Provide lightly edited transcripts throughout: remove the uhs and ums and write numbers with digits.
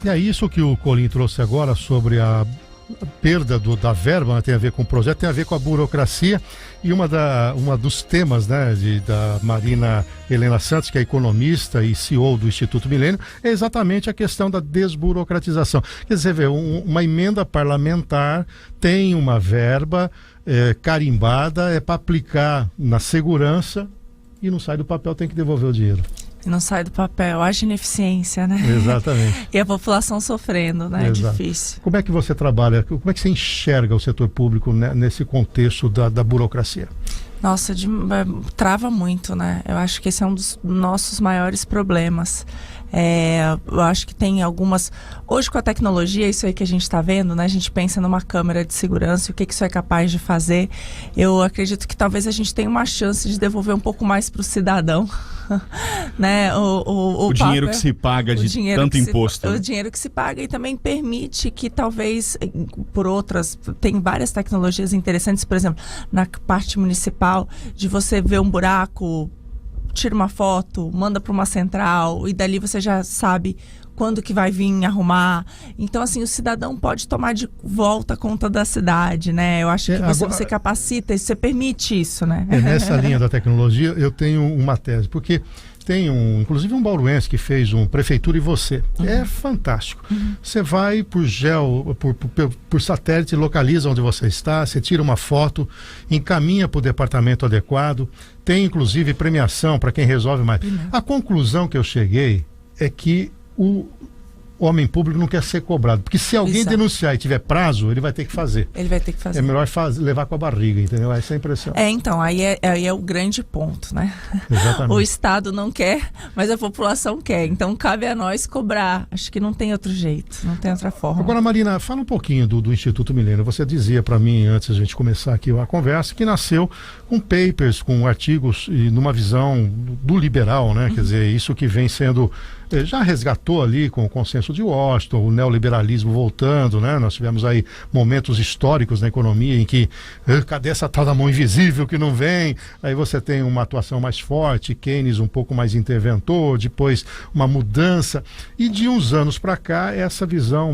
E é isso que o Colim trouxe agora sobre a perda da verba, né, tem a ver com o projeto, tem a ver com a burocracia, e uma dos temas, né, da Marina Helena Santos, que é economista e CEO do Instituto Milênio, é exatamente a questão da desburocratização. Quer dizer, vê, uma emenda parlamentar tem uma verba carimbada, é para aplicar na segurança e não sai do papel, tem que devolver o dinheiro. Não sai do papel, haja ineficiência, né? Exatamente. E a população sofrendo, né? Exato. É difícil. Como é que você trabalha, como é que você enxerga o setor público, né, nesse contexto da burocracia? Nossa, trava muito, né? Eu acho que esse é um dos nossos maiores problemas. Eu acho que tem algumas... Hoje, com a tecnologia, isso aí que a gente está vendo, né? A gente pensa numa câmera de segurança, o que isso é capaz de fazer. Eu acredito que talvez a gente tenha uma chance de devolver um pouco mais para o cidadão. Né? O dinheiro que se paga de tanto imposto. O dinheiro que se paga, e também permite que talvez, por outras, tem várias tecnologias interessantes, por exemplo, na parte municipal, de você ver um buraco, tira uma foto, manda para uma central, e dali você já sabe quando que vai vir arrumar. Então, assim, o cidadão pode tomar de volta conta da cidade, né? Eu acho que você capacita e você permite isso, né? Nessa linha da tecnologia, eu tenho uma tese, porque tem inclusive um bauruense que fez um Prefeitura e Você. É fantástico. Você vai por satélite, localiza onde você está, você tira uma foto, encaminha para o departamento adequado, tem inclusive premiação para quem resolve mais. A conclusão que eu cheguei é que o homem público não quer ser cobrado, porque se alguém denunciar e tiver prazo, ele vai ter que fazer. Ele vai ter que fazer. É melhor levar com a barriga, entendeu? Essa é a impressão. Então, aí é o grande ponto, né? Exatamente. O Estado não quer, mas a população quer. Então, cabe a nós cobrar. Acho que não tem outro jeito, não tem outra forma. Agora, Marina, fala um pouquinho do Instituto Milênio. Você dizia para mim, antes da gente começar aqui a conversa, que nasceu com papers, com artigos e numa visão do liberal, né? Quer dizer, isso que vem sendo... já resgatou ali com o consenso de Washington, o neoliberalismo voltando, né? Nós tivemos aí momentos históricos na economia em que cadê essa tal da mão invisível que não vem? Aí você tem uma atuação mais forte, Keynes um pouco mais interventor, depois uma mudança, e de uns anos para cá essa visão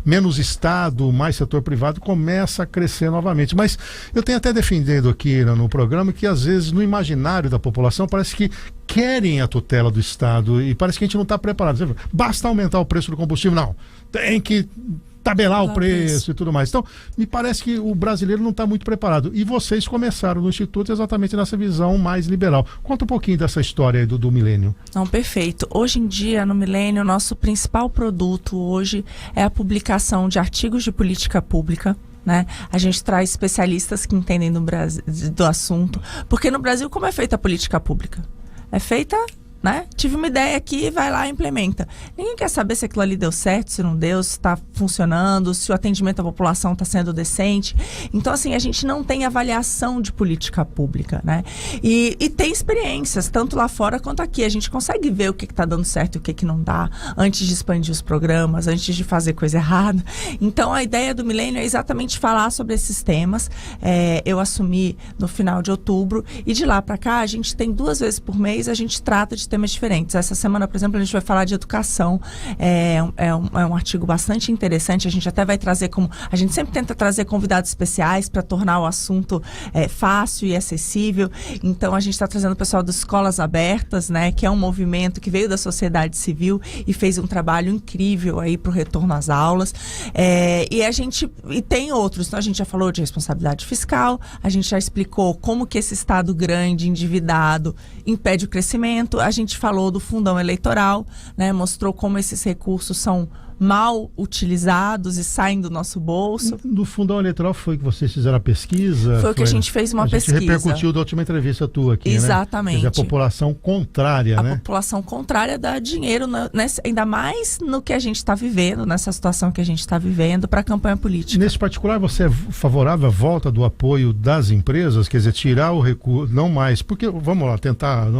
menos Estado, mais setor privado começa a crescer novamente. Mas eu tenho até defendido aqui no programa que às vezes no imaginário da população parece que querem a tutela do Estado e parece que a gente não está preparado. Basta aumentar o preço do combustível, não. Tem que tabelar o preço e tudo mais. Então, me parece que o brasileiro não está muito preparado. E vocês começaram no Instituto exatamente nessa visão mais liberal. Conta um pouquinho dessa história aí do Milênio. Não, perfeito. Hoje em dia, no Milênio, o nosso principal produto hoje é a publicação de artigos de política pública. Né? A gente traz especialistas que entendem do assunto. Porque no Brasil, como é feita a política pública? É feita, né? Tive uma ideia aqui, vai lá e implementa. Ninguém quer saber se aquilo ali deu certo, se não deu, se está funcionando, se o atendimento à população está sendo decente. Então, assim, a gente não tem avaliação de política pública, né? E tem experiências, tanto lá fora quanto aqui. A gente consegue ver o que está dando certo e o que não dá, antes de expandir os programas, antes de fazer coisa errada. Então, a ideia do Milênio é exatamente falar sobre esses temas. Eu assumi no final de outubro, e de lá para cá, a gente tem 2 vezes por mês, a gente trata de temas diferentes. Essa semana, por exemplo, a gente vai falar de educação. É um artigo bastante interessante. A gente até vai trazer a gente sempre tenta trazer convidados especiais para tornar o assunto fácil e acessível. Então, a gente está trazendo o pessoal das Escolas Abertas, né, que é um movimento que veio da sociedade civil e fez um trabalho incrível aí para o retorno às aulas. E tem outros. Então, a gente já falou de responsabilidade fiscal, a gente já explicou como que esse Estado grande, endividado, impede o crescimento. A gente falou do fundão eleitoral, né? Mostrou como esses recursos são mal utilizados e saem do nosso bolso. Do fundão eleitoral foi que vocês fizeram a pesquisa? Foi o que a gente fez uma pesquisa. A gente repercutiu da última entrevista tua aqui, exatamente. Né? Quer dizer, a população contrária, né? A população contrária dá dinheiro, ainda mais no que a gente está vivendo, nessa situação que a gente está vivendo, para a campanha política. Nesse particular, você é favorável à volta do apoio das empresas? Quer dizer, tirar o recurso, não mais, porque, vamos lá,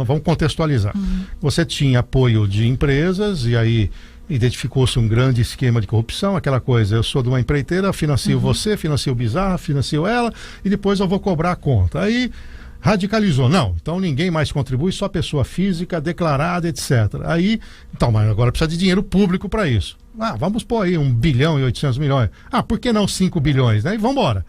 vamos contextualizar. Você tinha apoio de empresas e aí identificou-se um grande esquema de corrupção, aquela coisa, eu sou de uma empreiteira, financio você, financio o Bizarra, financio ela e depois eu vou cobrar a conta. Aí radicalizou, não, então ninguém mais contribui, só pessoa física, declarada, etc. Aí, então, mas agora precisa de dinheiro público para isso. vamos pôr aí 1 bilhão e 800 milhões. Por que não 5 bilhões? Né? E vamos embora.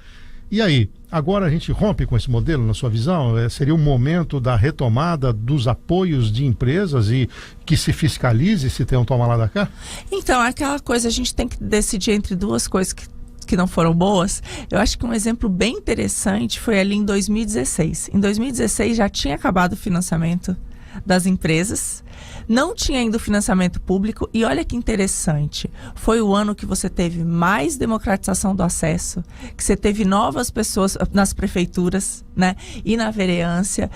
E aí, agora a gente rompe com esse modelo, na sua visão? Seria o momento da retomada dos apoios de empresas e que se fiscalize se tem um toma lá da cá? Então, aquela coisa, a gente tem que decidir entre duas coisas que não foram boas. Eu acho que um exemplo bem interessante foi ali em 2016. Em 2016 já tinha acabado o financiamento das empresas, não tinha ainda o financiamento público, e olha que interessante, foi o ano que você teve mais democratização do acesso, que você teve novas pessoas nas prefeituras, né, e na vereança.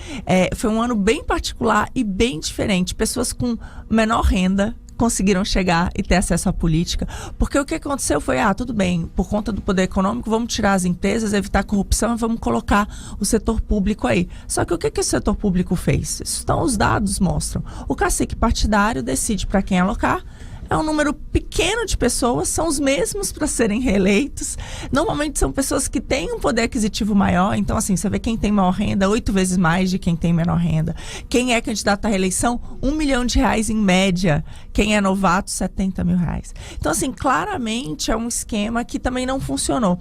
Foi um ano bem particular e bem diferente, pessoas com menor renda conseguiram chegar e ter acesso à política, porque o que aconteceu foi, tudo bem, por conta do poder econômico, vamos tirar as empresas, evitar a corrupção e vamos colocar o setor público aí. Só que o que o setor público fez? Então, os dados mostram. O cacique partidário decide para quem alocar, é um número pequeno de pessoas, são os mesmos para serem reeleitos. Normalmente são pessoas que têm um poder aquisitivo maior. Então, assim, você vê quem tem maior renda, 8 vezes mais de quem tem menor renda. Quem é candidato à reeleição, R$1 milhão em média. Quem é novato, R$70 mil. Então, assim, claramente é um esquema que também não funcionou.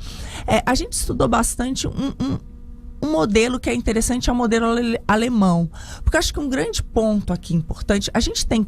A gente estudou bastante um modelo que é interessante, é o modelo alemão. Porque eu acho que um grande ponto aqui importante, a gente tem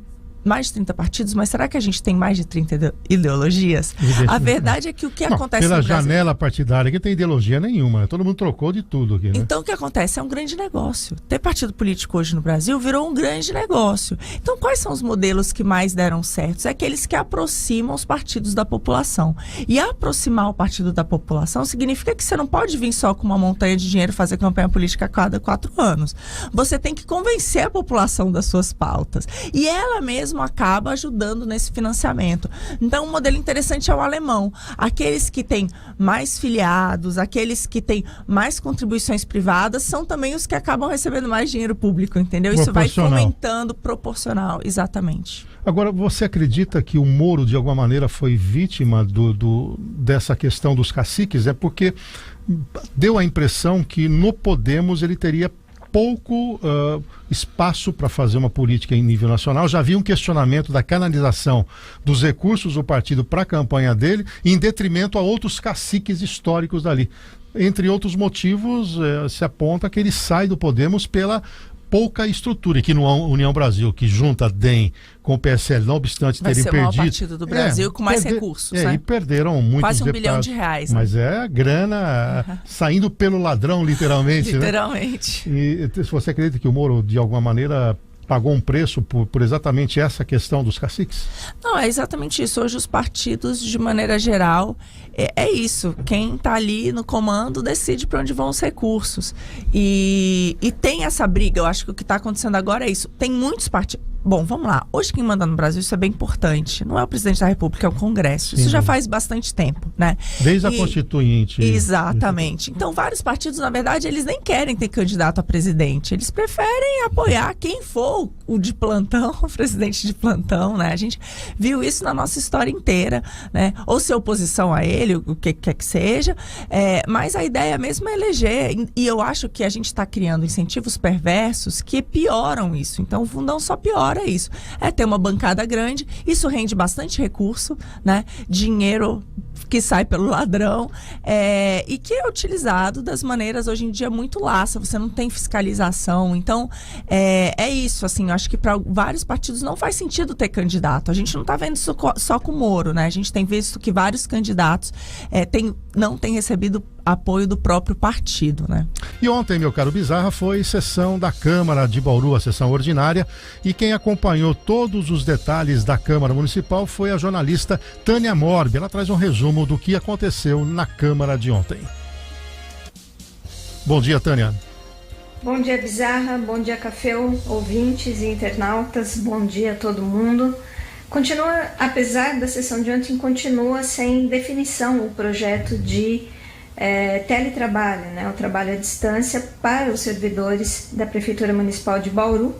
mais de 30 partidos, mas será que a gente tem mais de 30 ideologias? A verdade é que o que acontece pela no Brasil... janela partidária que tem ideologia nenhuma, né? Todo mundo trocou de tudo aqui, né? Então o que acontece? É um grande negócio. Ter partido político hoje no Brasil virou um grande negócio. Então quais são os modelos que mais deram certo? É aqueles que aproximam os partidos da população. E aproximar o partido da população significa que você não pode vir só com uma montanha de dinheiro fazer campanha política a cada 4 anos. Você tem que convencer a população das suas pautas. E ela mesma acaba ajudando nesse financiamento. Então, um modelo interessante é o alemão. Aqueles que têm mais filiados, aqueles que têm mais contribuições privadas, são também os que acabam recebendo mais dinheiro público, entendeu? Isso vai fomentando proporcional, exatamente. Agora, você acredita que o Moro, de alguma maneira, foi vítima dessa questão dos caciques? É porque deu a impressão que no Podemos ele teria pouco espaço para fazer uma política em nível nacional. Já havia um questionamento da canalização dos recursos do partido para a campanha dele, em detrimento a outros caciques históricos dali. Entre outros motivos, se aponta que ele sai do Podemos pela pouca estrutura, que no União Brasil, que junta DEM com o PSL, não obstante terem perdido... Vai ser o maior partido do Brasil com mais recursos, né? E perderam muitos quase R$1 bilhão, né? Mas é grana saindo pelo ladrão, literalmente. Literalmente. Né? E se você acredita que o Moro, de alguma maneira, pagou um preço por exatamente essa questão dos caciques? Não, é exatamente isso. Hoje os partidos, de maneira geral, é isso. Quem está ali no comando decide para onde vão os recursos. E tem essa briga. Eu acho que o que está acontecendo agora é isso. Tem muitos partidos... Bom, vamos lá. Hoje quem manda no Brasil, isso é bem importante. Não é o presidente da República, é o Congresso. Isso já faz bastante tempo, né? Desde a Constituinte. Exatamente. Então, vários partidos, na verdade, eles nem querem ter candidato a presidente. Eles preferem apoiar quem for o de plantão, o presidente de plantão, né? A gente viu isso na nossa história inteira, né? Ou ser oposição a ele, o que quer que seja. Mas a ideia mesmo é eleger. E eu acho que a gente está criando incentivos perversos que pioram isso. Então, o fundão só piora isso. Ter uma bancada grande, isso rende bastante recurso, né? Dinheiro que sai pelo ladrão, e que é utilizado das maneiras hoje em dia muito laça, você não tem fiscalização. Então, é isso, assim, eu acho que para vários partidos não faz sentido ter candidato. A gente não está vendo isso só com o Moro, né? A gente tem visto que vários candidatos não têm recebido apoio do próprio partido, né? E ontem, meu caro Bizarra, foi sessão da Câmara de Bauru, a sessão ordinária, e quem acompanhou todos os detalhes da Câmara Municipal foi a jornalista Tânia Morbi. Ela traz um resumo do que aconteceu na Câmara de ontem. Bom dia, Tânia. Bom dia, Bizarra. Bom dia, Caféu, ouvintes e internautas. Bom dia a todo mundo. Apesar da sessão de ontem, continua sem definição o projeto de teletrabalho, né, o trabalho à distância para os servidores da Prefeitura Municipal de Bauru,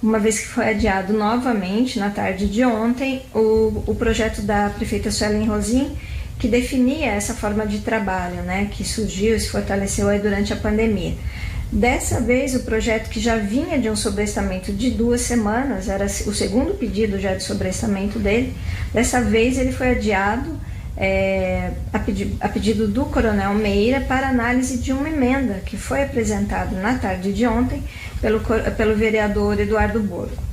uma vez que foi adiado novamente na tarde de ontem o projeto da prefeita Suelen Rosim, que definia essa forma de trabalho, né, que surgiu e se fortaleceu aí durante a pandemia. Dessa vez, o projeto, que já vinha de um sobrestamento de 2 semanas, era o segundo pedido já de sobrestamento dele, dessa vez ele foi adiado a pedido do Coronel Meira para análise de uma emenda que foi apresentada na tarde de ontem pelo vereador Eduardo Borgo.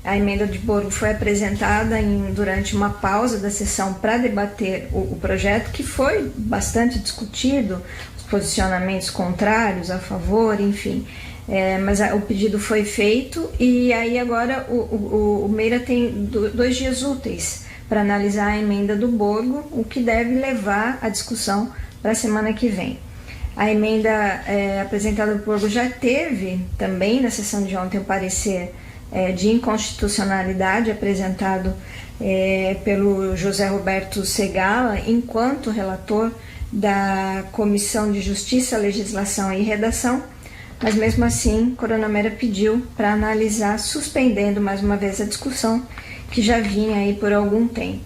A emenda de Borgo foi apresentada durante uma pausa da sessão para debater o projeto, que foi bastante discutido, os posicionamentos contrários, a favor, enfim. Mas o pedido foi feito e aí agora o Meira tem 2 dias úteis para analisar a emenda do Borgo, o que deve levar a discussão para a semana que vem. A emenda apresentada por Borgo já teve também na sessão de ontem o parecer de inconstitucionalidade apresentado pelo José Roberto Segala, enquanto relator da Comissão de Justiça, Legislação e Redação, mas mesmo assim, Coronel Meira pediu para analisar, suspendendo mais uma vez a discussão que já vinha aí por algum tempo.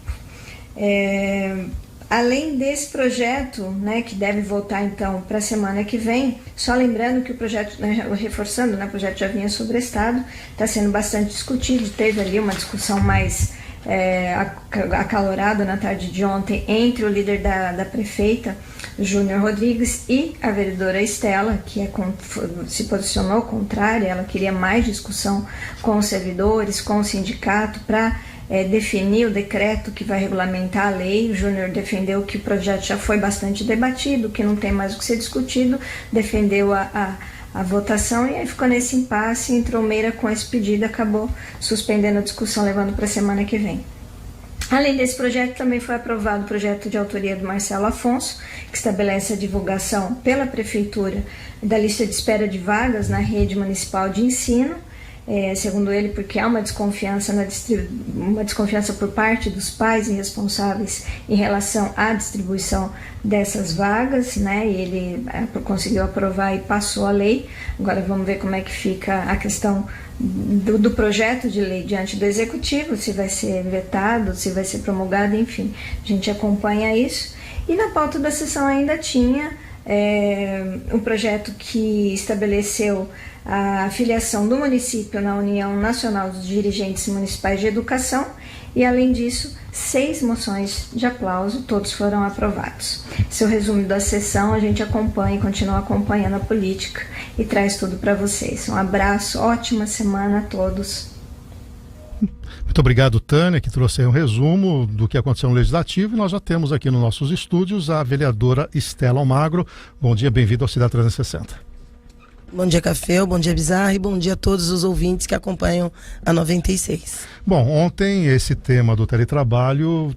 Além desse projeto, né, que deve voltar então para a semana que vem, só lembrando que o projeto, reforçando, né, o projeto já vinha sobrestado, está sendo bastante discutido, teve ali uma discussão mais acalorada na tarde de ontem entre o líder da prefeita, Júnior Rodrigues, e a vereadora Estela, que se posicionou contrária. Ela queria mais discussão com os servidores, com o sindicato, para definir o decreto que vai regulamentar a lei. O Júnior defendeu que o projeto já foi bastante debatido, que não tem mais o que ser discutido, defendeu a votação, e aí ficou nesse impasse. Entrou Meira com esse pedido, acabou suspendendo a discussão, levando para a semana que vem. Além desse projeto, também foi aprovado o projeto de autoria do Marcelo Afonso, que estabelece a divulgação pela Prefeitura da lista de espera de vagas na rede municipal de ensino. Segundo ele, porque há uma desconfiança por parte dos pais e responsáveis em relação à distribuição dessas vagas, né? E ele conseguiu aprovar e passou a lei. Agora vamos ver como é que fica a questão do projeto de lei diante do Executivo, se vai ser vetado, se vai ser promulgado, enfim, a gente acompanha isso. E na pauta da sessão ainda tinha um projeto que estabeleceu a filiação do município na União Nacional dos Dirigentes Municipais de Educação, e além disso 6 moções de aplauso, todos foram aprovados. Esse é o resumo da sessão. A gente acompanha e continua acompanhando a política e traz tudo para vocês. Um abraço, ótima semana a todos. Muito obrigado, Tânia, que trouxe aí um resumo do que aconteceu no Legislativo, e nós já temos aqui nos nossos estúdios a vereadora Estela Almagro. Bom dia, bem-vindo ao Cidade 360. Bom dia, Café, bom dia, Bizarra, e bom dia a todos os ouvintes que acompanham a 96. Bom, ontem esse tema do teletrabalho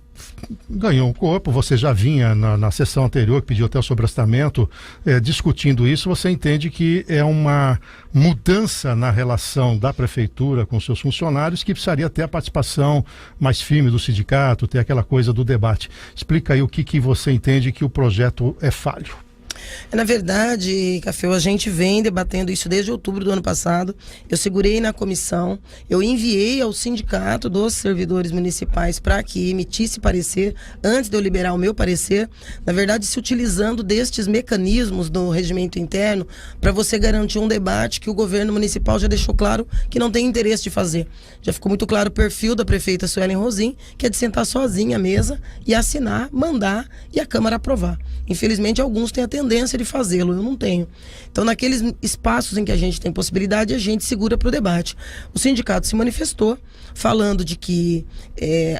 ganhou um corpo. Você já vinha na sessão anterior, que pediu até o sobrestamento, discutindo isso. Você entende que é uma mudança na relação da prefeitura com seus funcionários, que precisaria ter a participação mais firme do sindicato, ter aquela coisa do debate. Explica aí o que você entende que o projeto é falho. Na verdade, Café, a gente vem debatendo isso desde outubro do ano passado. Eu segurei na comissão, eu enviei ao sindicato dos servidores municipais para que emitisse parecer, antes de eu liberar o meu parecer, na verdade se utilizando destes mecanismos do regimento interno para você garantir um debate que o governo municipal já deixou claro que não tem interesse de fazer. Já ficou muito claro o perfil da prefeita Suelen Rosim, que é de sentar sozinha à mesa e assinar, mandar e a Câmara aprovar. Infelizmente, alguns têm a tendência de fazê-lo, eu não tenho. Então, naqueles espaços em que a gente tem possibilidade, a gente segura para o debate. O sindicato se manifestou, falando de que,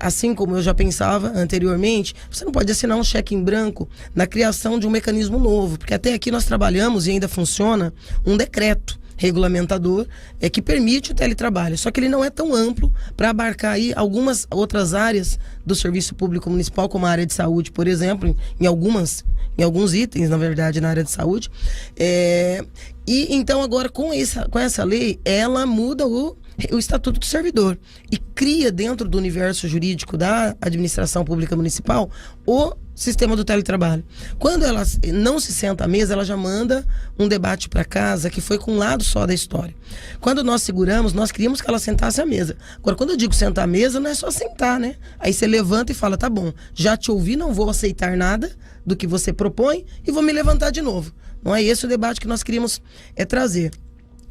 assim como eu já pensava anteriormente, você não pode assinar um cheque em branco na criação de um mecanismo novo, porque até aqui nós trabalhamos e ainda funciona um decreto regulamentador que permite o teletrabalho, só que ele não é tão amplo para abarcar aí algumas outras áreas do serviço público municipal, como a área de saúde, por exemplo, em alguns itens, na verdade, na área de saúde. E então agora com essa lei, ela muda o o Estatuto do Servidor e cria dentro do universo jurídico da administração pública municipal o sistema do teletrabalho. Quando ela não se senta à mesa, ela já manda um debate para casa que foi com um lado só da história. Quando nós seguramos, nós queríamos que ela sentasse à mesa. Agora, quando eu digo sentar à mesa, não é só sentar, né? Aí você levanta e fala, tá bom, já te ouvi, não vou aceitar nada do que você propõe e vou me levantar de novo. Não é esse o debate que nós queríamos trazer.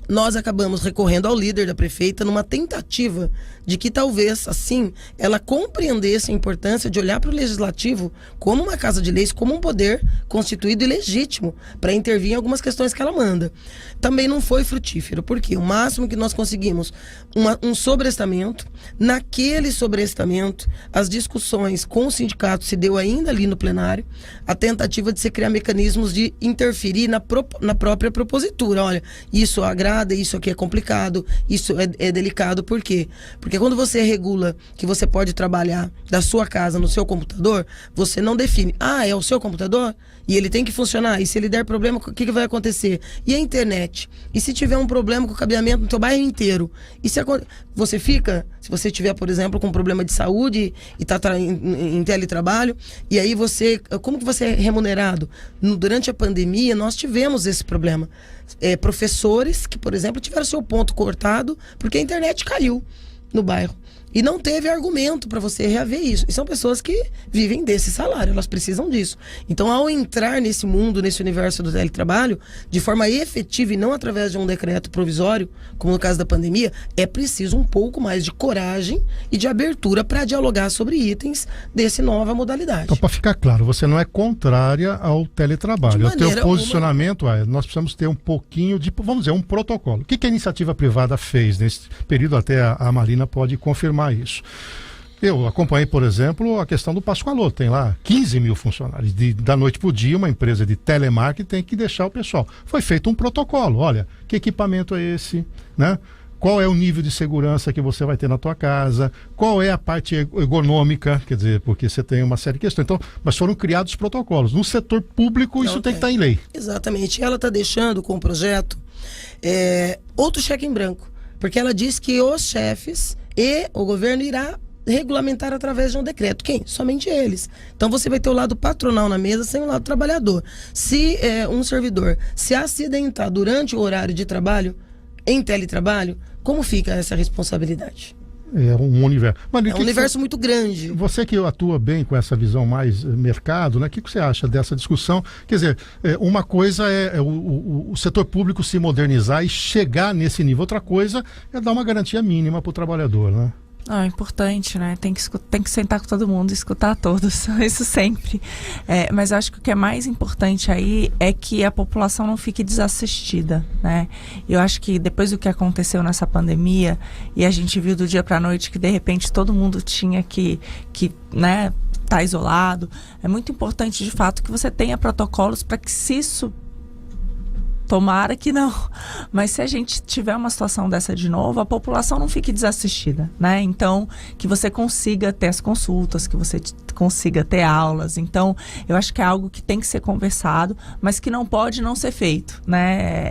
Nós acabamos recorrendo ao líder da prefeita numa tentativa de que talvez, assim, ela compreendesse a importância de olhar para o legislativo como uma casa de leis, como um poder constituído e legítimo para intervir em algumas questões que ela manda. Também não foi frutífero, porque o máximo que nós conseguimos, um sobrestamento, naquele sobrestamento, as discussões com o sindicato se deu ainda ali no plenário, a tentativa de se criar mecanismos de interferir na própria propositura. Olha, isso agrada, isso aqui é complicado, isso é delicado. Por quê? Porque quando você regula que você pode trabalhar da sua casa no seu computador, você não define, é o seu computador e ele tem que funcionar, e se ele der problema, o que vai acontecer? E a internet? E se tiver um problema com o cabeamento no seu bairro inteiro? E se você fica, se você tiver, por exemplo, com um problema de saúde e está em teletrabalho, e aí como que você é remunerado? Durante a pandemia, nós tivemos esse problema. Professores que, por exemplo, tiveram seu ponto cortado porque a internet caiu no bairro. E não teve argumento para você reaver isso. E são pessoas que vivem desse salário, elas precisam disso. Então, ao entrar nesse mundo, nesse universo do teletrabalho, de forma efetiva e não através de um decreto provisório, como no caso da pandemia, é preciso um pouco mais de coragem e de abertura para dialogar sobre itens dessa nova modalidade. Então, para ficar claro, você não é contrária ao teletrabalho. O teu posicionamento nós precisamos ter um pouquinho de, vamos dizer, um protocolo. O que a iniciativa privada fez nesse período? Até a Marina pode confirmar isso. Eu acompanhei, por exemplo, a questão do Pascoaloto. Tem lá 15 mil funcionários. Da noite para o dia, uma empresa de telemarketing tem que deixar o pessoal. Foi feito um protocolo. Olha, que equipamento é esse, né? Qual é o nível de segurança que você vai ter na tua casa? Qual é a parte ergonômica? Quer dizer, porque você tem uma série de questões. Então, mas foram criados protocolos. No setor público, isso tem que estar em lei. Exatamente. Ela está deixando com o projeto outro cheque em branco. Porque ela diz que os chefes e o governo irá regulamentar através de um decreto. Quem? Somente eles. Então você vai ter o lado patronal na mesa sem o lado trabalhador. Se um servidor se acidentar durante o horário de trabalho, em teletrabalho, como fica essa responsabilidade? É um universo. Mas, um universo muito grande. Você que atua bem com essa visão mais mercado, né? O que você acha dessa discussão? Quer dizer, uma coisa é o setor público se modernizar e chegar nesse nível. Outra coisa é dar uma garantia mínima para o trabalhador, né? É importante, né? Tem que sentar com todo mundo e escutar todos, isso sempre. Mas eu acho que o que é mais importante aí é que a população não fique desassistida, né? Eu acho que depois do que aconteceu nessa pandemia, e a gente viu do dia para a noite que de repente todo mundo tinha que né, tá isolado, é muito importante de fato que você tenha protocolos para que se isso... Tomara que não, mas se a gente tiver uma situação dessa de novo, a população não fique desassistida, né? Então, que você consiga ter as consultas, que você consiga ter aulas. Então, eu acho que é algo que tem que ser conversado, mas que não pode não ser feito, né?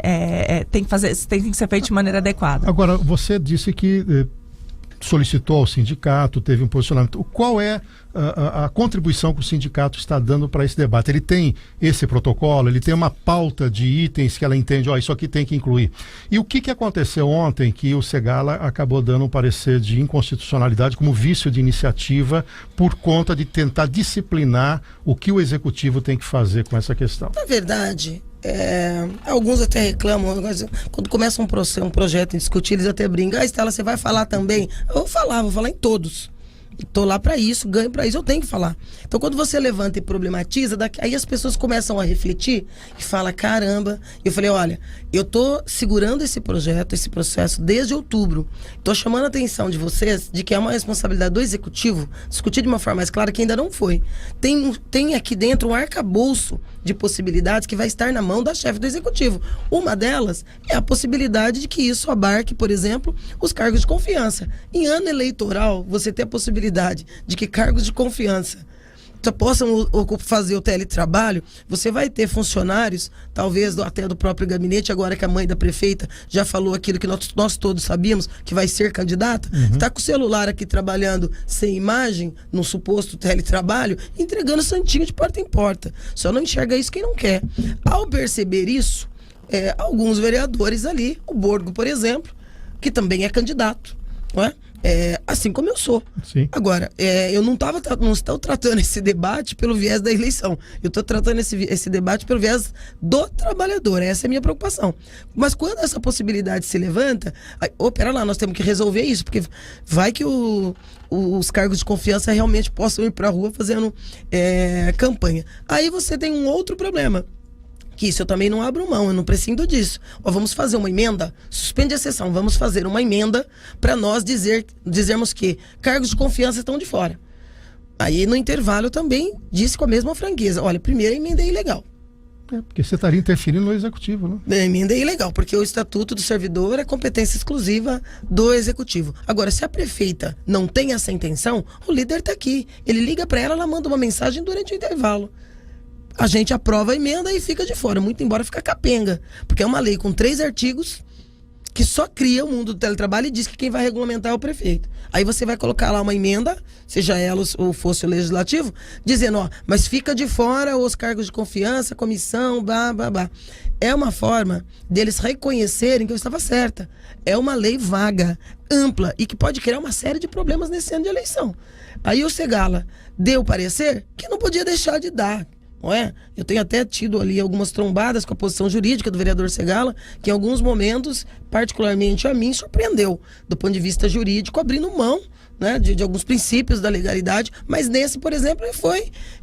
Tem que ser feito de maneira adequada. Agora, você disse que solicitou ao sindicato, teve um posicionamento. Qual é a contribuição que o sindicato está dando para esse debate? Ele tem esse protocolo, ele tem uma pauta de itens que ela entende, isso aqui tem que incluir. E o que aconteceu ontem que o Segala acabou dando um parecer de inconstitucionalidade como vício de iniciativa por conta de tentar disciplinar o que o executivo tem que fazer com essa questão? Na verdade... alguns até reclamam, quando começa um projeto em discutir, eles até brincam, Estela, você vai falar também? Eu vou falar em todos. Estou lá para isso, ganho para isso, eu tenho que falar. Então, quando você levanta e problematiza, aí as pessoas começam a refletir e falam, caramba. Eu falei, olha, eu estou segurando esse projeto, esse processo desde outubro. Estou chamando a atenção de vocês de que é uma responsabilidade do executivo discutir de uma forma mais clara, que ainda não foi. Tem aqui dentro um arcabouço de possibilidades que vai estar na mão da chefe do executivo. Uma delas é a possibilidade de que isso abarque, por exemplo, os cargos de confiança. Em ano eleitoral, você tem a possibilidade de que cargos de confiança possam fazer o teletrabalho, você vai ter funcionários, talvez até do próprio gabinete, agora que a mãe da prefeita já falou aquilo que nós todos sabíamos, que vai ser candidata, está com o celular aqui trabalhando sem imagem, no suposto teletrabalho, entregando santinho de porta em porta. Só não enxerga isso quem não quer. Ao perceber isso, alguns vereadores ali, o Borgo, por exemplo, que também é candidato, não é? Assim como eu sou. Sim. Agora, eu não estou tratando esse debate pelo viés da eleição. Eu estou tratando esse debate pelo viés do trabalhador. Essa é a minha preocupação. Mas quando essa possibilidade se levanta, pera lá, nós temos que resolver isso, porque vai que os cargos de confiança realmente possam ir para a rua fazendo campanha. Aí você tem um outro problema. Que isso eu também não abro mão, eu não prescindo disso. Vamos fazer uma emenda, suspende a sessão, vamos fazer uma emenda para nós dizermos que cargos de confiança estão de fora. Aí no intervalo eu também disse com a mesma franqueza, olha, primeiro a emenda é ilegal. Porque você estaria interferindo no executivo, né? A emenda é ilegal, porque o estatuto do servidor é competência exclusiva do executivo. Agora, se a prefeita não tem essa intenção, o líder está aqui. Ele liga para ela manda uma mensagem durante o intervalo. A gente aprova a emenda e fica de fora, muito embora fica capenga, porque é uma lei com 3 artigos que só cria o mundo do teletrabalho e diz que quem vai regulamentar é o prefeito. Aí você vai colocar lá uma emenda, seja ela ou fosse o legislativo, dizendo, mas fica de fora os cargos de confiança, comissão, blá, blá, blá. É uma forma deles reconhecerem que eu estava certa. É uma lei vaga, ampla e que pode criar uma série de problemas nesse ano de eleição. Aí o Segala deu parecer que não podia deixar de dar. Não é? Eu tenho até tido ali algumas trombadas com a posição jurídica do vereador Segala, que em alguns momentos, particularmente a mim, surpreendeu, do ponto de vista jurídico, abrindo mão, né, de alguns princípios da legalidade, mas nesse, por exemplo,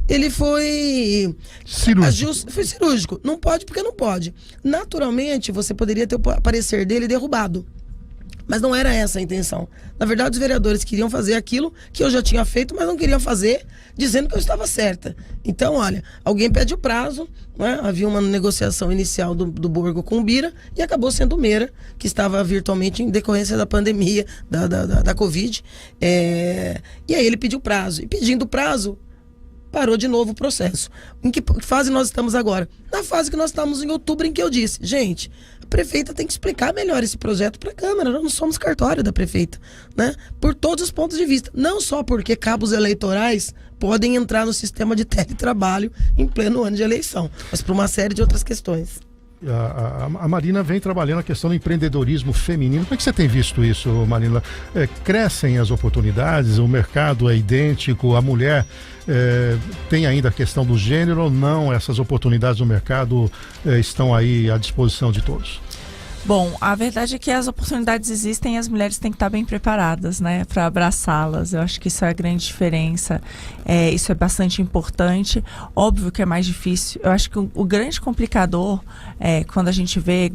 ele foi cirúrgico. Foi cirúrgico. Não pode porque não pode. Naturalmente, você poderia ter o parecer dele derrubado. Mas não era essa a intenção. Na verdade, os vereadores queriam fazer aquilo que eu já tinha feito, mas não queriam fazer, dizendo que eu estava certa. Então, olha, alguém pede o prazo, né? Havia uma negociação inicial do Borgo com o Bira, e acabou sendo o Meira, que estava virtualmente em decorrência da pandemia, da Covid. E aí ele pediu prazo. E pedindo prazo, parou de novo o processo. Em que fase nós estamos agora? Na fase que nós estamos em outubro, em que eu disse, gente, a prefeita tem que explicar melhor esse projeto para a Câmara, nós não somos cartório da prefeita, né? Por todos os pontos de vista, não só porque cabos eleitorais podem entrar no sistema de teletrabalho em pleno ano de eleição, mas por uma série de outras questões. A Marina vem trabalhando a questão do empreendedorismo feminino. Como é que você tem visto isso, Marina? Crescem as oportunidades, o mercado é idêntico, a mulher tem ainda a questão do gênero ou não? Essas oportunidades no mercado estão aí à disposição de todos? Bom, a verdade é que as oportunidades existem e as mulheres têm que estar bem preparadas, né, para abraçá-las. Eu acho que isso é a grande diferença. Isso é bastante importante. Óbvio que é mais difícil. Eu acho que o grande complicador quando a gente vê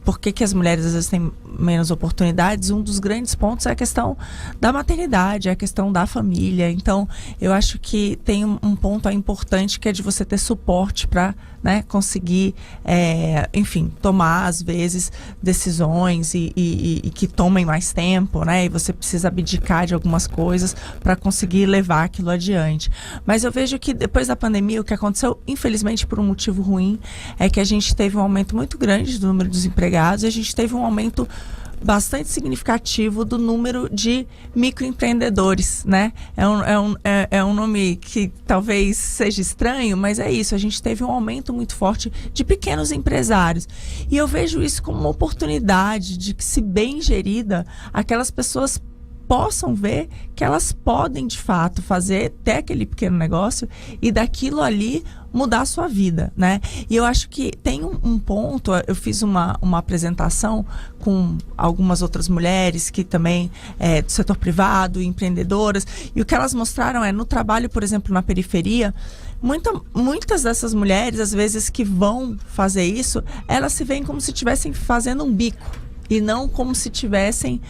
por que as mulheres às vezes têm menos oportunidades, um dos grandes pontos é a questão da maternidade, é a questão da família. Então, eu acho que tem um ponto importante que é de você ter suporte para, né, conseguir, enfim, tomar às vezes decisões e que tomem mais tempo, né? E você precisa abdicar de algumas coisas para conseguir levar aquilo adiante. Mas eu vejo que depois da pandemia, o que aconteceu, infelizmente por um motivo ruim, é que a gente teve um aumento muito grande do número de desempregados e a gente teve um aumento bastante significativo do número de microempreendedores, né? É um nome que talvez seja estranho, mas é isso. A gente teve um aumento muito forte de pequenos empresários. E eu vejo isso como uma oportunidade de que, se bem gerida, aquelas pessoas possam ver que elas podem, de fato, fazer até aquele pequeno negócio e daquilo ali mudar a sua vida, né? E eu acho que tem um ponto, eu fiz uma apresentação com algumas outras mulheres que também do setor privado, empreendedoras, e o que elas mostraram no trabalho, por exemplo, na periferia, muitas dessas mulheres, às vezes, que vão fazer isso, elas se veem como se estivessem fazendo um bico e não como se tivessem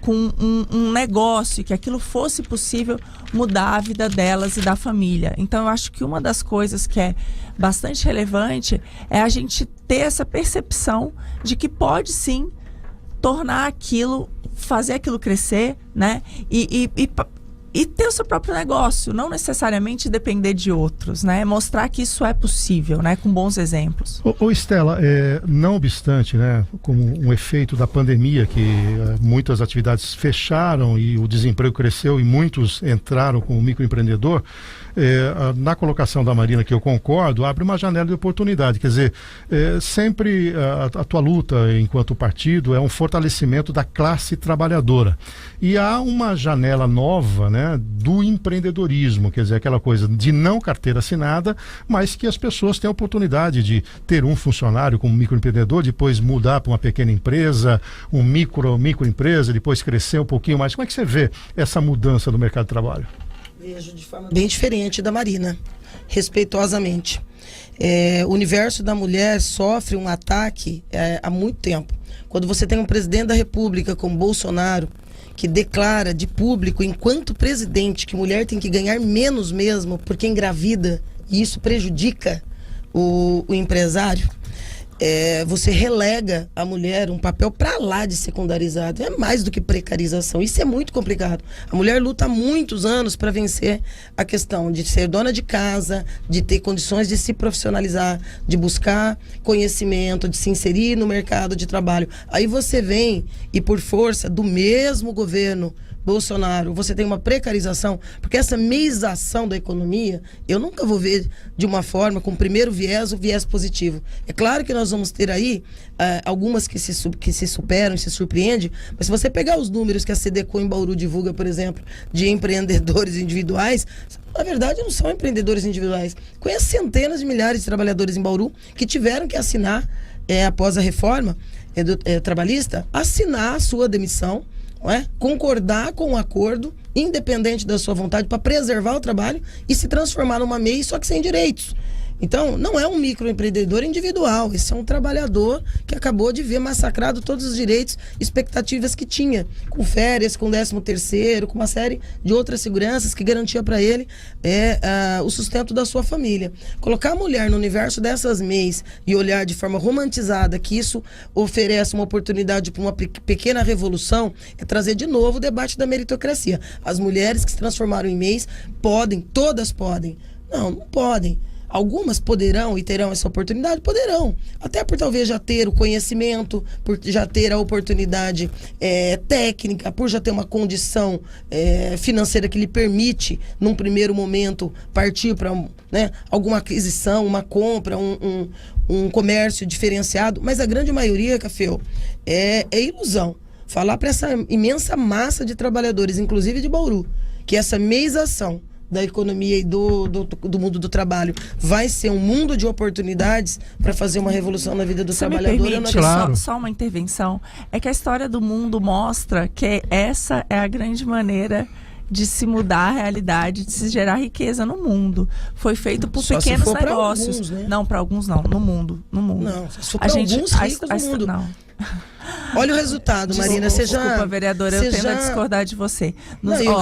com um negócio, que aquilo fosse possível mudar a vida delas e da família. Então, eu acho que uma das coisas que é bastante relevante é a gente ter essa percepção de que pode sim tornar aquilo, fazer aquilo crescer, né? E e ter o seu próprio negócio, não necessariamente depender de outros, né? Mostrar que isso é possível, né? Com bons exemplos. Ô Estela, não obstante, né, como um efeito da pandemia, que muitas atividades fecharam e o desemprego cresceu e muitos entraram como microempreendedor, na colocação da Marina, que eu concordo, abre uma janela de oportunidade. Quer dizer, sempre a tua luta enquanto partido é um fortalecimento da classe trabalhadora. E há uma janela nova, né, do empreendedorismo, quer dizer, aquela coisa de não carteira assinada, mas que as pessoas têm a oportunidade de ter um funcionário como microempreendedor, depois mudar para uma pequena empresa, um microempresa, depois crescer um pouquinho mais. Como é que você vê essa mudança do mercado de trabalho? Vejo de forma bem diferente da Marina, respeitosamente. O universo da mulher sofre um ataque há muito tempo. Quando você tem um presidente da República como Bolsonaro, que declara de público, enquanto presidente, que mulher tem que ganhar menos mesmo porque engravida, e isso prejudica o empresário, você relega a mulher um papel para lá de secundarizado. É mais do que precarização. Isso é muito complicado. A mulher luta há muitos anos para vencer a questão de ser dona de casa, de ter condições de se profissionalizar, de buscar conhecimento, de se inserir no mercado de trabalho. Aí você vem e, por força do mesmo governo Bolsonaro, você tem uma precarização, porque essa meização da economia, eu nunca vou ver de uma forma, com o primeiro viés, o viés positivo. É claro que nós vamos ter aí algumas que se superam e se surpreendem, mas se você pegar os números que a CDCO em Bauru divulga, por exemplo, de empreendedores individuais, na verdade não são empreendedores individuais. Conheço centenas de milhares de trabalhadores em Bauru que tiveram que assinar, após a reforma trabalhista, assinar a sua demissão, concordar com o acordo, independente da sua vontade, para preservar o trabalho e se transformar numa MEI, só que sem direitos. Então, não é um microempreendedor individual, esse é um trabalhador que acabou de ver massacrado todos os direitos e expectativas que tinha, com férias, com 13º, com uma série de outras seguranças que garantia para ele o sustento da sua família. Colocar a mulher no universo dessas MEIs e olhar de forma romantizada que isso oferece uma oportunidade para uma pequena revolução, é trazer de novo o debate da meritocracia. As mulheres que se transformaram em MEIs podem, todas podem. Não podem. Algumas poderão e terão essa oportunidade? Poderão. Até por talvez já ter o conhecimento, por já ter a oportunidade técnica, por já ter uma condição financeira que lhe permite, num primeiro momento, partir para alguma aquisição, uma compra, um comércio diferenciado. Mas a grande maioria, Cafeu, é ilusão. Falar para essa imensa massa de trabalhadores, inclusive de Bauru, que essa meização da economia e do mundo do trabalho vai ser um mundo de oportunidades para fazer uma revolução na vida do trabalhador. Me permite, claro. só uma intervenção. É que a história do mundo mostra que essa é a grande maneira de se mudar a realidade, de se gerar riqueza no mundo. Foi feito por só pequenos se for negócios. Alguns, né? Não, para alguns não. No mundo. Não, se for para alguns ricos do mundo. Não. Olha o resultado, Marina. Desculpa, vereadora, eu tendo a discordar de você.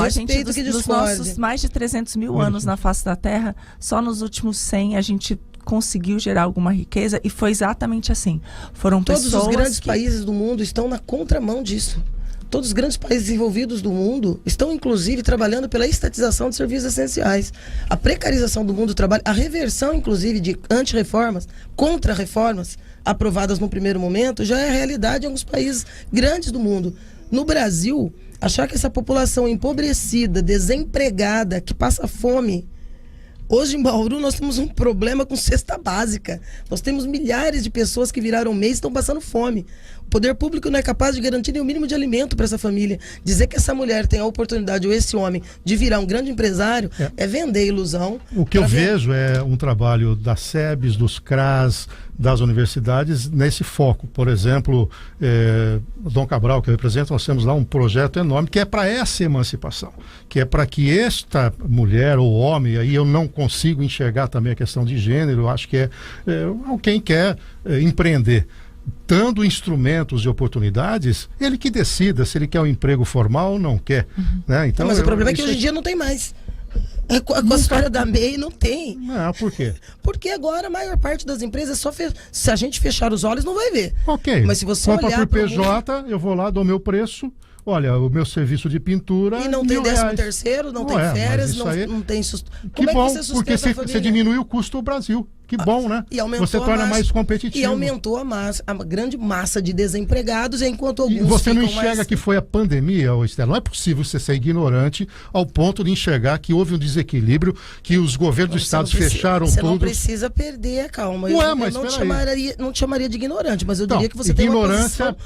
A gente, nos nossos mais de 300 mil anos na face da Terra, só nos últimos 100 a gente conseguiu gerar alguma riqueza e foi exatamente assim. Foram pessoas Todos os grandes países do mundo estão na contramão disso. Todos os grandes países desenvolvidos do mundo estão, inclusive, trabalhando pela estatização de serviços essenciais. A precarização do mundo do trabalho, a reversão, inclusive, de antirreformas, contra-reformas, aprovadas no primeiro momento, já é realidade em alguns países grandes do mundo. No Brasil, achar que essa população empobrecida, desempregada, que passa fome... Hoje em Bauru nós temos um problema com cesta básica. Nós temos milhares de pessoas que viraram mês e estão passando fome. O poder público não é capaz de garantir nem o mínimo de alimento para essa família. Dizer que essa mulher tem a oportunidade, ou esse homem, de virar um grande empresário, é vender ilusão. O que eu vejo é um trabalho das SEBs, dos CRAS, das universidades nesse foco. Por exemplo, Dom Cabral, que eu represento, nós temos lá um projeto enorme que é para essa emancipação, que é para que esta mulher ou homem, aí eu não consigo enxergar também a questão de gênero, eu acho que quem quer empreender, dando instrumentos e oportunidades, ele que decida se ele quer um emprego formal ou não quer. Né? Então, mas o problema é que hoje em dia não tem mais. Com a história da MEI não tem. Não, por quê? Porque agora a maior parte das empresas se a gente fechar os olhos não vai ver. Ok. Mas se você compra olhar por PJ, eu vou lá, dou meu preço, olha, o meu serviço de pintura... E não tem 13º, não tem férias, não tem... Que bom, porque você diminui o custo do Brasil. Que bom, né? Você torna mais competitivo. E aumentou a grande massa de desempregados, enquanto alguns... E você não enxerga que foi a pandemia, Estela? Não é possível você ser ignorante ao ponto de enxergar que houve um desequilíbrio, que os governos do Estado fecharam tudo. Você não precisa perder a calma. Eu não te chamaria de ignorante, mas eu diria que você tem uma posição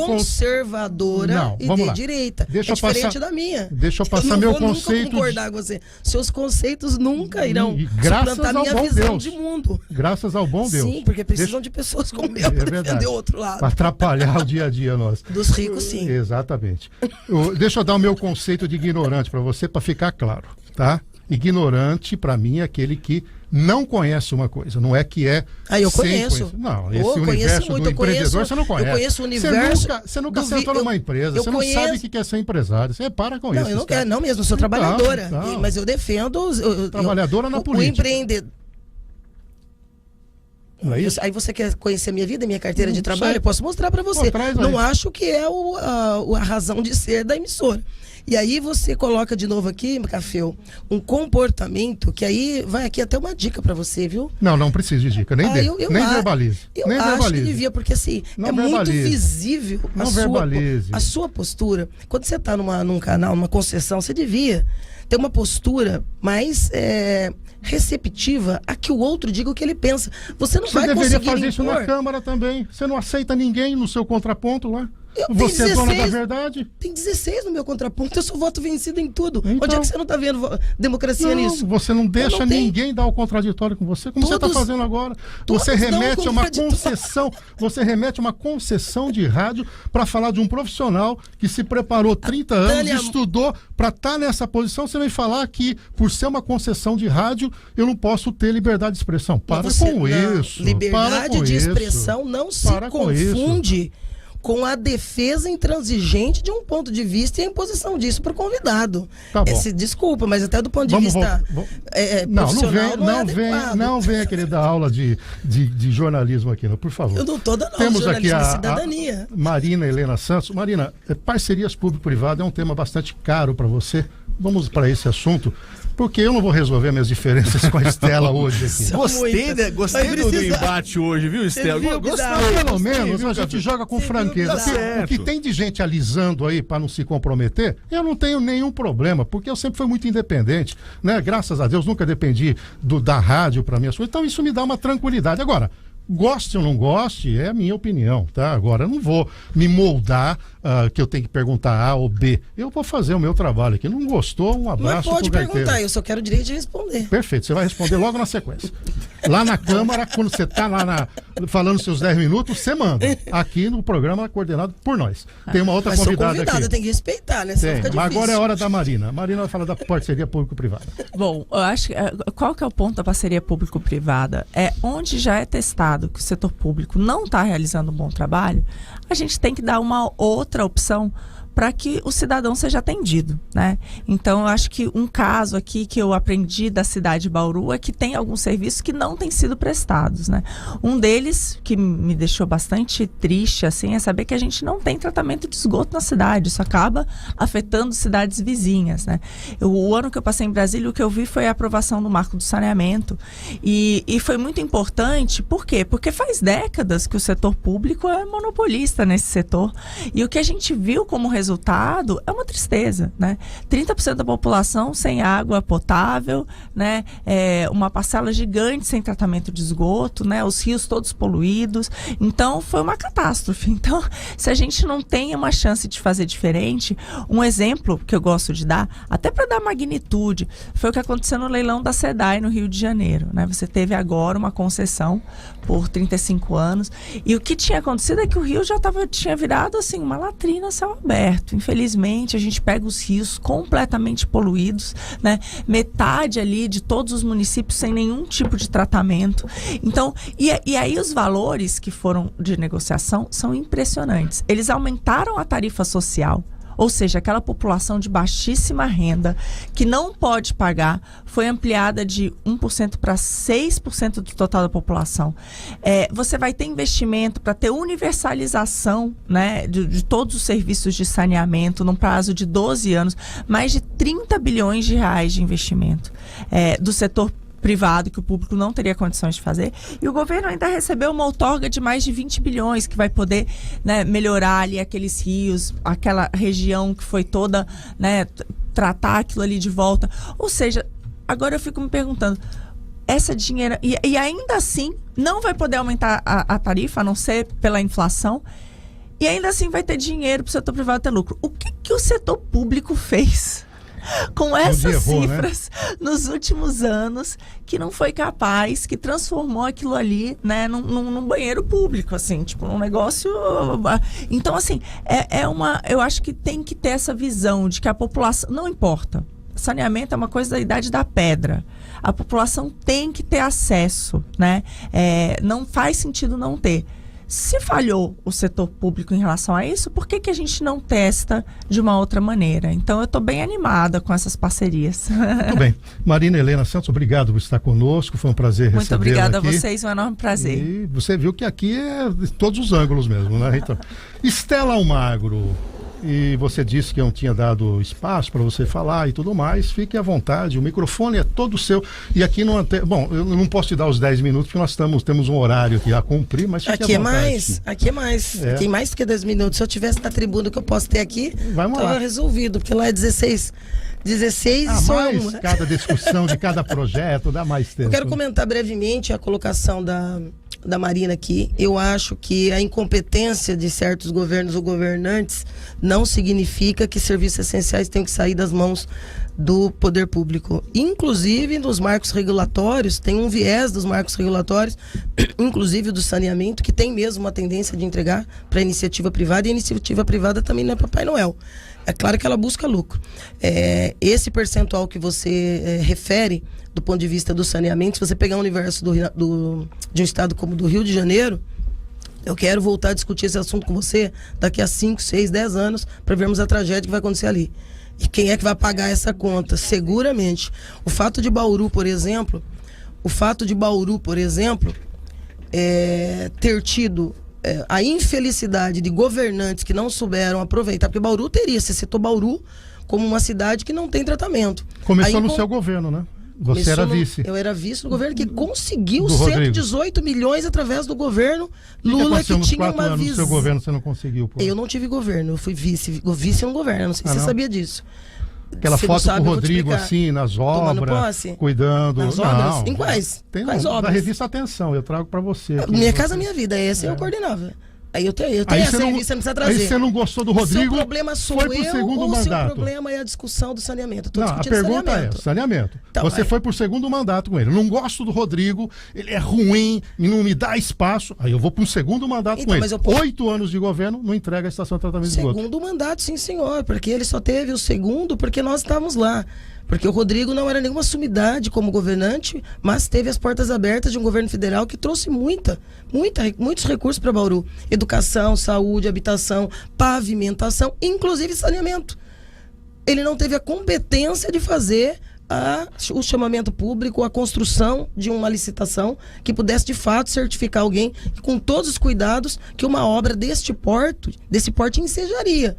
conservadora e de direita. Diferente da minha. Deixa eu passar meu conceito. Eu não vou nunca concordar com você. Seus conceitos nunca irão suplantar minha visão de mundo. Graças ao bom Deus. Sim, porque precisam de pessoas como eu para defender o outro lado. Para atrapalhar o dia a dia nosso. Dos ricos, sim. Exatamente. Deixa eu dar o meu conceito de ignorante para você, para ficar claro, tá? Ignorante, para mim, é aquele que não conhece uma coisa, não é que é... eu conheço. Não, esse universo do empreendedor você não conhece. Eu conheço o universo... Você nunca sentou numa empresa, você não sabe o que é ser empresário. Você para com isso. Eu não quero, não mesmo, eu sou trabalhadora. Mas eu defendo... Trabalhadora na política. O empreendedor... Não é isso? Aí você quer conhecer a minha vida, minha carteira de trabalho? Eu posso mostrar para você. Não acho que é a razão de ser da emissora. E aí você coloca de novo aqui, Cafeu, um comportamento que aí vai aqui até uma dica para você, viu? Não precisa de dica, nem verbalize. Eu acho que devia, porque assim, muito visível a sua postura. Quando você está num canal, numa concessão, você devia ter uma postura mais receptiva a que o outro diga o que ele pensa. Você não vai conseguir impor. Você deveria fazer isso na Câmara também. Você não aceita ninguém no seu contraponto lá? Você é dona da verdade? Tem 16 no meu contraponto, eu sou voto vencido em tudo. Então, onde é que você não está vendo democracia nisso? Você não deixa ninguém dar o contraditório com você, como você está fazendo agora. Você remete a uma concessão, uma concessão de rádio para falar de um profissional que se preparou 30 anos, estudou para estar nessa posição. Você vem falar que, por ser uma concessão de rádio, eu não posso ter liberdade de expressão. Para com isso. Liberdade de expressão não se confunde com a defesa intransigente de um ponto de vista e a imposição disso para o convidado. Tá bom. Desculpa, mas até do ponto de vista profissional não venha querer dar aula de jornalismo aqui, não, por favor. Eu não estou dando aula de jornalismo aqui de cidadania. Marina Helena Santos. Marina, parcerias público-privado é um tema bastante caro para você. Vamos para esse assunto, porque eu não vou resolver minhas diferenças com a Estela hoje aqui. Gostei do embate hoje, viu, Estela? Pelo menos a gente joga com franqueza. O que tem de gente alisando aí para não se comprometer, eu não tenho nenhum problema, porque eu sempre fui muito independente, né? Graças a Deus, nunca dependi da rádio para minhas coisas. Então isso me dá uma tranquilidade. Agora, goste ou não goste, é a minha opinião, tá? Agora, eu não vou me moldar que eu tenho que perguntar A ou B. Eu vou fazer o meu trabalho aqui. Não gostou, um abraço. Não pode perguntar, eu só quero o direito de responder. Perfeito, você vai responder logo na sequência. Lá na Câmara, quando você está lá falando seus 10 minutos, você manda. Aqui no programa coordenado por nós. Tem uma outra convidada aqui. Tem que respeitar, né? Senão fica difícil. Mas agora é hora da Marina. A Marina vai falar da parceria público-privada. Bom, eu acho que qual que é o ponto da parceria público-privada? É onde já é testado que o setor público não está realizando um bom trabalho, a gente tem que dar uma outra opção para que o cidadão seja atendido, né? Então, eu acho que um caso aqui que eu aprendi da cidade de Bauru é que tem alguns serviços que não têm sido prestados, né? Um deles, que me deixou bastante triste, assim, é saber que a gente não tem tratamento de esgoto na cidade. Isso acaba afetando cidades vizinhas, né? O ano que eu passei em Brasília, o que eu vi foi a aprovação do marco do saneamento. E foi muito importante, por quê? Porque faz décadas que o setor público é monopolista nesse setor. E o que a gente viu como resultado é uma tristeza, né? 30% da população sem água potável, né? Uma parcela gigante sem tratamento de esgoto, né? Os rios todos poluídos. Então, foi uma catástrofe. Então, se a gente não tem uma chance de fazer diferente, um exemplo que eu gosto de dar, até para dar magnitude, foi o que aconteceu no leilão da SEDAI no Rio de Janeiro, né? Você teve agora uma concessão por 35 anos e o que tinha acontecido é que o rio já tinha virado assim, uma latrina a céu aberto. Infelizmente, a gente pega os rios completamente poluídos, né? Metade ali de todos os municípios sem nenhum tipo de tratamento. Então, e aí os valores que foram de negociação são impressionantes. Eles aumentaram a tarifa social. Ou seja, aquela população de baixíssima renda que não pode pagar foi ampliada de 1% para 6% do total da população. Você vai ter investimento para ter universalização, né, de todos os serviços de saneamento num prazo de 12 anos, mais de 30 bilhões de reais de investimento do setor privado, que o público não teria condições de fazer, e o governo ainda recebeu uma outorga de mais de 20 bilhões, que vai poder, né, melhorar ali aqueles rios, aquela região que foi toda, né, tratar aquilo ali de volta. Ou seja, agora eu fico me perguntando, essa dinheiro, e ainda assim não vai poder aumentar a tarifa, a não ser pela inflação, e ainda assim vai ter dinheiro para o setor privado ter lucro. O que o setor público fez com essas cifras, né, nos últimos anos, que não foi capaz, que transformou aquilo ali, né, num banheiro público, assim, tipo, num negócio... Então, assim, eu acho que tem que ter essa visão de que a população... Não importa. Saneamento é uma coisa da idade da pedra. A população tem que ter acesso, né? Não faz sentido não ter. Se falhou o setor público em relação a isso, por que a gente não testa de uma outra maneira? Então, eu estou bem animada com essas parcerias. Muito bem. Marina Helena Santos, obrigado por estar conosco. Foi um prazer recebê-la aqui. Muito obrigada a vocês, um enorme prazer. E você viu que aqui é de todos os ângulos mesmo, né? Então, Estela Almagro, e você disse que eu não tinha dado espaço para você falar e tudo mais, fique à vontade, o microfone é todo seu, e aqui não tem... Bom, eu não posso te dar os 10 minutos, porque nós temos um horário aqui a cumprir, mas fique aqui à vontade. Aqui é mais, tem mais do que 10 minutos. Se eu tivesse na tribuna que eu posso ter aqui, estava resolvido, porque lá é 16 mais cada discussão de cada projeto, dá mais tempo. Eu quero comentar brevemente a colocação da Marina aqui. Eu acho que a incompetência de certos governos ou governantes não significa que serviços essenciais tenham que sair das mãos do poder público. Inclusive, nos marcos regulatórios, tem um viés dos marcos regulatórios, inclusive do saneamento, que tem mesmo uma tendência de entregar para a iniciativa privada, e a iniciativa privada também não é Papai Noel. É claro que ela busca lucro. Esse percentual que você refere, do ponto de vista do saneamento, se você pegar o universo de um estado como do Rio de Janeiro, eu quero voltar a discutir esse assunto com você daqui a 5, 6, 10 anos, para vermos a tragédia que vai acontecer ali. E quem é que vai pagar essa conta? Seguramente. O fato de Bauru, por exemplo, ter tido a infelicidade de governantes que não souberam aproveitar, porque Bauru você citou Bauru como uma cidade que não tem tratamento. Começou no seu governo, né? Você era vice. Eu era vice do governo que conseguiu 118 milhões através do governo Lula, que tinha uma visão. No seu governo você não conseguiu? Pô. Eu não tive governo, eu fui vice. O vice não governa, não sei se você sabia disso. Aquela foto com o Rodrigo assim, nas obras, cuidando. Nas obras? Em quais? Quais obras? Da revista Atenção, eu trago pra você. Minha Casa Minha Vida, essa eu coordenava. Aí eu tenho essa revista, não precisa trazer. Aí você não gostou do Rodrigo, seu problema sou foi pro segundo mandato. Seu problema é a discussão do saneamento. Não, a pergunta é saneamento. Então, você foi pro segundo mandato com ele. Não gosto do Rodrigo, ele é ruim, não me dá espaço. Aí eu vou pro segundo mandato com ele. 8 anos de governo, não entrega a estação de tratamento de esgoto. Segundo mandato, sim senhor, porque ele só teve o segundo porque nós estávamos lá. Porque o Rodrigo não era nenhuma sumidade como governante, mas teve as portas abertas de um governo federal que trouxe muitos recursos para Bauru. Educação, saúde, habitação, pavimentação, inclusive saneamento. Ele não teve a competência de fazer o chamamento público, a construção de uma licitação que pudesse de fato certificar alguém com todos os cuidados que uma obra desse porte ensejaria.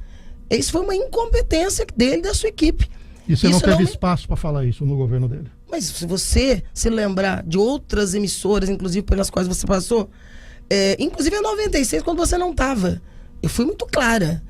Isso foi uma incompetência dele e da sua equipe. E você não teve espaço para falar isso no governo dele? Mas se você se lembrar de outras emissoras, inclusive pelas quais você passou, inclusive em 96, quando você não estava, eu fui muito clara.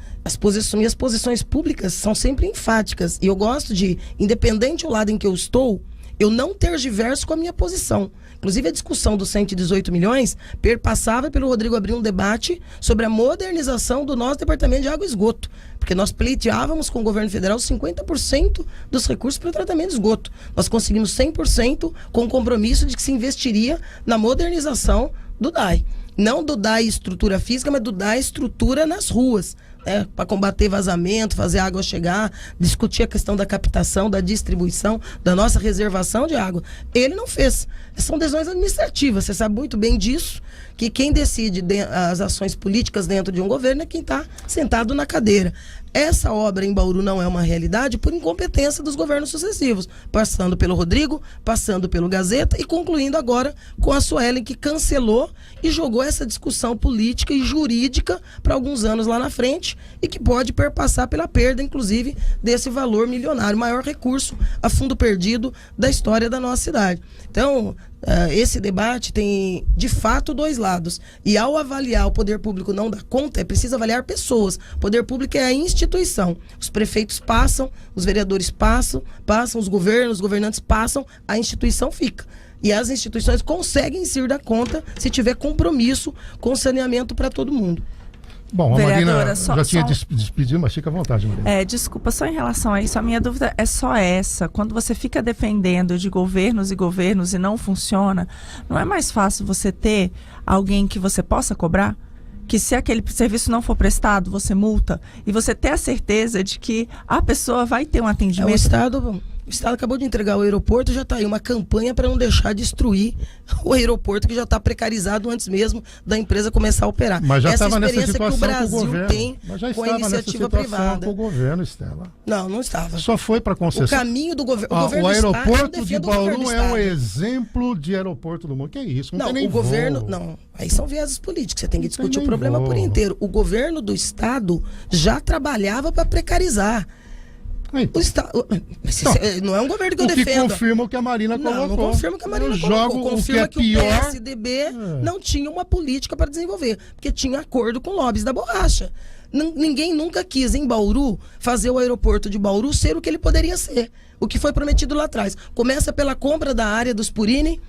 Minhas posições públicas são sempre enfáticas. E eu gosto de, independente do lado em que eu estou, eu não tergiverso com a minha posição. Inclusive a discussão dos 118 milhões perpassava pelo Rodrigo abrir um debate sobre a modernização do nosso departamento de água e esgoto. Porque nós pleiteávamos com o governo federal 50% dos recursos para o tratamento de esgoto. Nós conseguimos 100% com o compromisso de que se investiria na modernização do DAI. Não do DAI estrutura física, mas do DAI estrutura nas ruas. para combater vazamento, fazer a água chegar, discutir a questão da captação, da distribuição, da nossa reservação de água. Ele não fez. São decisões administrativas, você sabe muito bem disso, que quem decide as ações políticas dentro de um governo é quem está sentado na cadeira. Essa obra em Bauru não é uma realidade por incompetência dos governos sucessivos, passando pelo Rodrigo, passando pelo Gazeta e concluindo agora com a Suelen, que cancelou e jogou essa discussão política e jurídica para alguns anos lá na frente e que pode perpassar pela perda, inclusive, desse valor milionário, maior recurso a fundo perdido da história da nossa cidade. Então, esse debate tem, de fato, dois lados. E ao avaliar o poder público não dá conta, é preciso avaliar pessoas. O poder público é a instituição. Os prefeitos passam, os vereadores passam, os governantes passam, a instituição fica. E as instituições conseguem se dar conta se tiver compromisso com saneamento para todo mundo. Bom, a Vereadora, Marina já tinha despedido, mas fica à vontade, Marina. Desculpa, só em relação a isso, a minha dúvida é só essa. Quando você fica dependendo de governos e governos e não funciona, não é mais fácil você ter alguém que você possa cobrar? Que se aquele serviço não for prestado, você multa, e você ter a certeza de que a pessoa vai ter um atendimento. O Estado acabou de entregar o aeroporto, já está aí uma campanha para não deixar destruir o aeroporto, que já está precarizado antes mesmo da empresa começar a operar. Mas já essa estava nessa experiência que o situação com o Brasil governo. tem Mas já com a estava iniciativa nessa situação privada. com o governo, Estela. Não estava. Só foi para concessão. O caminho do governo. O aeroporto de Bauru é um exemplo de aeroporto do mundo. Que é isso? Não tem nem o governo. voo. Não, aí são vieses políticos. Você tem que discutir o nem problema voo. por inteiro. O governo do Estado já trabalhava para precarizar. Então, O Estado, não é um governo que eu o que defendo. confirma o que a Marina colocou. Não confirma o que a Marina colocou. Confirma que o PSDB não tinha uma política para desenvolver, porque tinha acordo com lobbies da borracha. Ninguém nunca quis, em Bauru, fazer o aeroporto de Bauru ser o que ele poderia ser, o que foi prometido lá atrás. Começa pela compra da área dos Purini,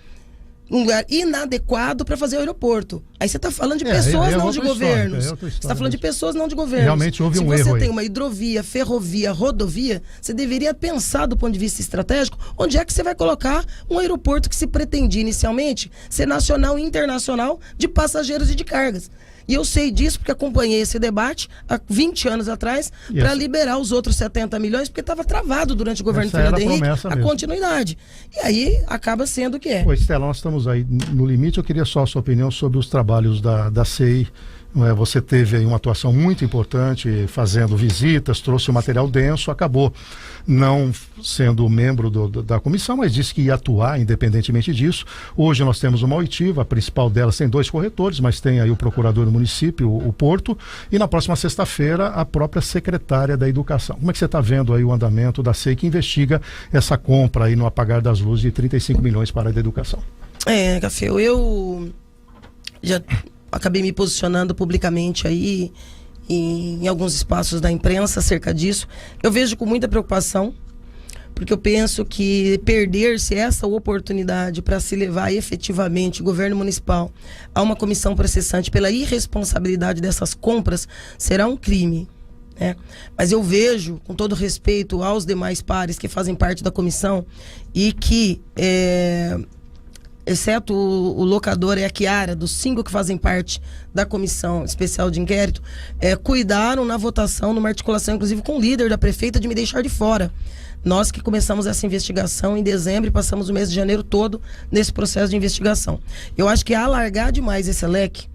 um lugar inadequado para fazer o aeroporto. Aí você está falando de pessoas, não de governos. Você está falando de pessoas, não de governos. Realmente houve um erro aí. Se você tem uma hidrovia, ferrovia, rodovia, você deveria pensar do ponto de vista estratégico onde é que você vai colocar um aeroporto que se pretendia inicialmente ser nacional e internacional de passageiros e de cargas. E eu sei disso porque acompanhei esse debate há 20 anos atrás para liberar os outros 70 milhões, porque estava travado durante o governo Fernando Henrique a continuidade. E aí acaba sendo o que é. Ô, Estela, nós estamos aí no limite. Eu queria só a sua opinião sobre os trabalhos da CEI. Você teve aí uma atuação muito importante, fazendo visitas, trouxe um material denso, acabou não sendo membro da comissão, mas disse que ia atuar independentemente disso. Hoje nós temos uma oitiva, a principal delas tem 2 corretores, mas tem aí o procurador do município, o Porto, e na próxima sexta-feira a própria secretária da Educação. Como é que você está vendo aí o andamento da CEI, que investiga essa compra aí no apagar das luzes de 35 milhões para a área da educação? Café, eu já acabei me posicionando publicamente aí em alguns espaços da imprensa acerca disso. Eu vejo com muita preocupação, porque eu penso que perder-se essa oportunidade para se levar efetivamente o governo municipal a uma comissão processante pela irresponsabilidade dessas compras será um crime. Mas eu vejo, com todo respeito aos demais pares que fazem parte da comissão e que exceto o locador e a Chiara, dos 5 que fazem parte da comissão especial de inquérito, cuidaram na votação, numa articulação inclusive com o líder da prefeita, de me deixar de fora. Nós que começamos essa investigação em dezembro e passamos o mês de janeiro todo nesse processo de investigação. Eu acho que alargar demais esse leque,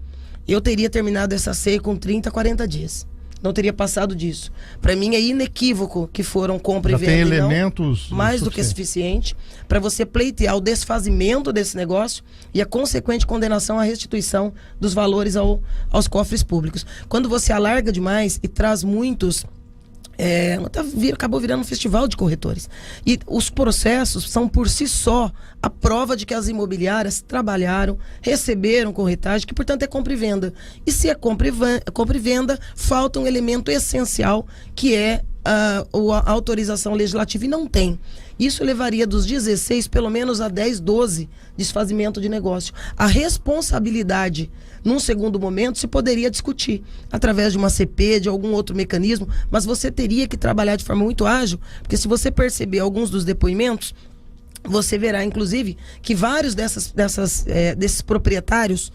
eu teria terminado essa CEI com 30, 40 dias. Não teria passado disso. Para mim é inequívoco que foram compra e venda. Tem elementos mais do que suficiente para você pleitear o desfazimento desse negócio e a consequente condenação à restituição dos valores aos cofres públicos. Quando você alarga demais e traz muitos... acabou virando um festival de corretores. E os processos são por si só a prova de que as imobiliárias trabalharam, receberam corretagem, que portanto é compra e venda. E se é compra e venda, falta um elemento essencial, que é a autorização legislativa, e não tem. Isso levaria dos 16 pelo menos a 10, 12 desfazimento de negócio. A responsabilidade, num segundo momento, se poderia discutir através de uma CP, de algum outro mecanismo, mas você teria que trabalhar de forma muito ágil, porque se você perceber alguns dos depoimentos, você verá inclusive que vários desses proprietários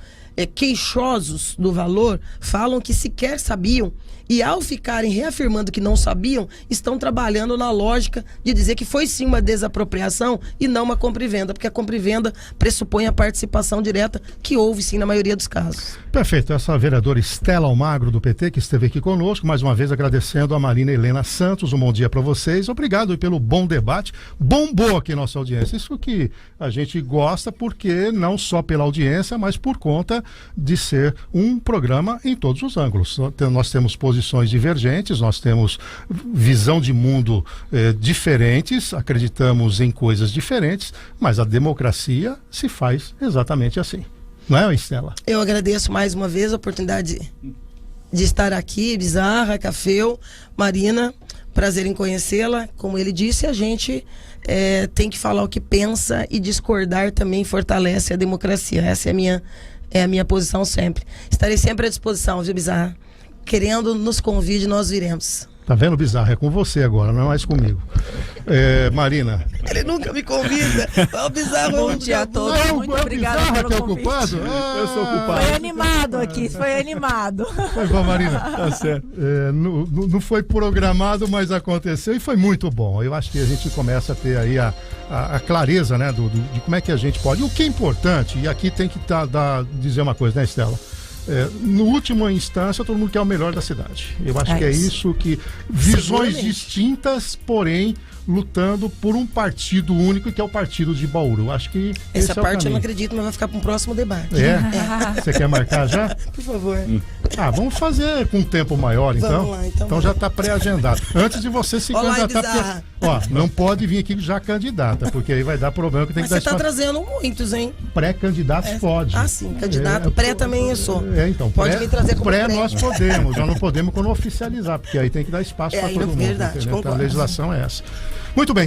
queixosos do valor falam que sequer sabiam e ao ficarem reafirmando que não sabiam, estão trabalhando na lógica de dizer que foi sim uma desapropriação e não uma compra e venda, porque a compra e venda pressupõe a participação direta, que houve sim na maioria dos casos. Perfeito, essa vereadora Estela Almagro do PT que esteve aqui conosco, mais uma vez agradecendo a Marina Helena Santos, um bom dia para vocês, obrigado pelo bom debate, bombou aqui nossa audiência, isso que a gente gosta porque não só pela audiência, mas por conta de ser um programa em todos os ângulos. Nós temos posições divergentes, nós temos visão de mundo diferentes, acreditamos em coisas diferentes, mas a democracia se faz exatamente assim. Não é, Estela? Eu agradeço mais uma vez a oportunidade de estar aqui, Bizarra, Cafeu, Marina, prazer em conhecê-la. Como ele disse, a gente tem que falar o que pensa e discordar também fortalece a democracia. Essa é a minha posição sempre. Estarei sempre à disposição, viu, Bizarra? Querendo, nos convide, nós viremos. Tá vendo, Bizarra? É com você agora, não é mais comigo. Marina. Ele nunca me convida. O Bizarro. Bom dia a todos. Muito obrigada pelo que é convite. ocupado? Eu sou ocupado. Foi animado aqui, foi animado. Foi bom, Marina. Tá certo. Não foi programado, mas aconteceu e foi muito bom. Eu acho que a gente começa a ter aí a clareza, né, de como é que a gente pode. E o que é importante, e aqui tem que dizer uma coisa, né, Estela? No última instância, todo mundo quer o melhor da cidade. Eu acho que é isso que... Visões distintas, porém, lutando por um partido único, que é o partido de Bauru. Acho que essa esse parte é eu não acredito, mas vai ficar para um próximo debate. Você quer marcar já? Por favor. Vamos fazer com um tempo maior, então. Vamos lá, então já está pré-agendado. Antes de você se Olá, candidatar, não pode vir aqui já candidata, porque aí vai dar problema que tem mas que dar você está trazendo muitos, hein? Pré-candidatos pode. Sim, candidato pré também eu sou. Então, pode me trazer como pré nós podemos, já não podemos quando oficializar, porque aí tem que dar espaço para todo mundo. Verdade, Então a legislação é essa. Muito bem.